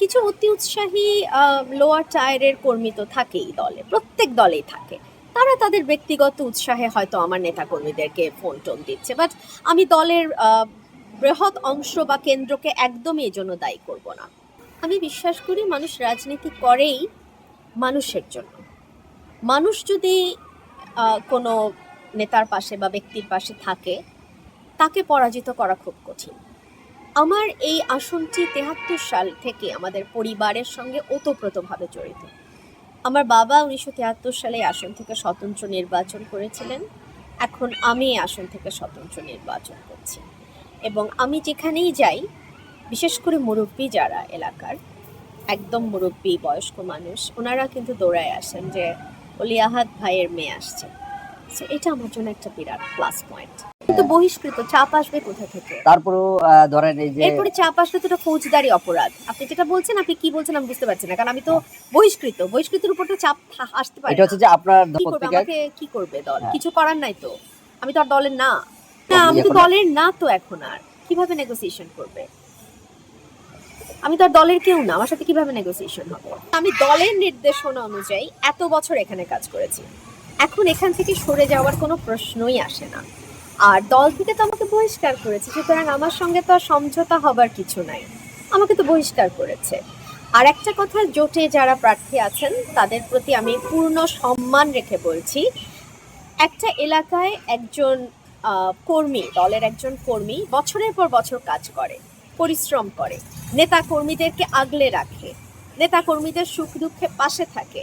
কিছু অতি উৎসাহী লোয়ার টায়ারের কর্মী তো থাকেই দলে, প্রত্যেক দলেই থাকে। তারা তাদের ব্যক্তিগত উৎসাহে হয়তো আমার নেতাকর্মীদেরকে ফোন টোন দিচ্ছে, বাট আমি দলের বৃহৎ অংশ বা কেন্দ্রকে একদমই এজন্য দায়ী করব না। আমি বিশ্বাস করি মানুষ রাজনীতি করেই মানুষের জন্য। মানুষ যদি কোনো নেতার পাশে বা ব্যক্তির পাশে থাকে, তাকে পরাজিত করা খুব কঠিন। আমার এই আসনটি ৭৩ সাল থেকে আমাদের পরিবারের সঙ্গে ওতপ্রোতভাবে জড়িত। আমার বাবা ১৯৭৩ সালে এই আসন থেকে স্বতন্ত্র নির্বাচন করেছিলেন। এখন আমি এই আসন থেকে স্বতন্ত্র নির্বাচন করছি, এবং আমি যেখানেই যাই, বিশেষ করে মুরব্বী যারা এলাকার, একদম মুরব্বী বয়স্ক মানুষ, ওনারা কিন্তু দৌড়ায় আসেন যে অলি আহাদ ভাইয়ের মেয়ে আসছে। সো এটা আমার জন্য একটা বিরাট প্লাস পয়েন্ট। কিন্তু বহিষ্কৃত চাপ আসবে কোথা থেকে? তারপরেও ধরেন এই যে এরপরে চাপ আসলে তো এটা ফৌজদারি অপরাধ। আপনি যেটা বলছেন, আপনি কি বলছেন আমি বুঝতে পারছি না, কারণ আমি তো বহিষ্কৃতের উপর তো চাপ আসতে পারে এটা না। হচ্ছে যে আপনার কি করবে পত্রিকায় আমাকে, কি করবে দল? হ্যাঁ। কিছু করার নাই তো। আমি তো আর দলের না। না, আমি তো দলের না তো এখন আর। কিভাবে নেগোসিয়েশন করবে? আমি তো আর দলের কেউ না, আমার সাথে কিভাবে নেগোসিয়েশন হবে? আমি দলের নির্দেশনা অনুযায়ী এত বছর এখানে কাজ করেছি। এখন এখান থেকে সরে যাওয়ার কোনো প্রশ্নই আসে না। আর দল থেকে তো আমাকে বহিষ্কার করেছে, সুতরাং আমার সঙ্গে তো আর সমঝোতা হবার কিছু নাই। আমাকে তো বহিষ্কার করেছে। আর একটা কথা, জোটে যারা প্রার্থী আছেন তাদের প্রতি আমি পূর্ণ সম্মান রেখে বলছি, একটা এলাকায় একজন কর্মী, দলের একজন কর্মী বছরের পর বছর কাজ করে, পরিশ্রম করে, নেতা কর্মীদেরকে আগলে রাখে, নেতা কর্মীদের সুখ দুঃখে পাশে থাকে।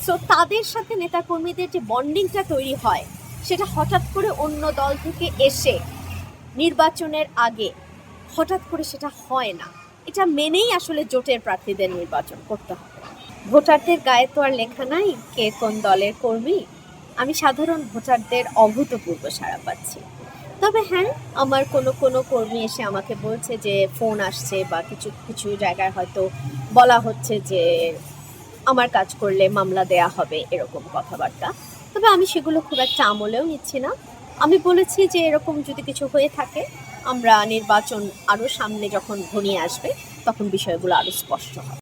সো তাদের সাথে নেতা কর্মীদের যে বন্ডিংটা তৈরি হয়, সেটা হঠাৎ করে অন্য দল থেকে এসে নির্বাচনের আগে হঠাৎ করে সেটা হয় না। এটা মেনেই আসলে জোটের প্রার্থীদের নির্বাচন করতে হবে। ভোটারদের গায়ে তো আর লেখা নাই কে কোন দলের কর্মী। আমি সাধারণ ভোটারদের অভূতপূর্ব সাড়া পাচ্ছি। তবে হ্যাঁ, আমার কোনো কর্মী এসে আমাকে বলছে যে ফোন আসছে, বা কিছু কিছু জায়গায় হয়তো বলা হচ্ছে যে আমার কাজ করলে মামলা দেয়া হবে, এরকম কথাবার্তা। তবে আমি সেগুলো খুব একটা আমলেও নিচ্ছি না। আমি বলেছি যে এরকম যদি কিছু হয়ে থাকে, আমরা নির্বাচন আরও সামনে যখন ঘনিয়ে আসবে, তখন বিষয়গুলো আরও স্পষ্ট হবে।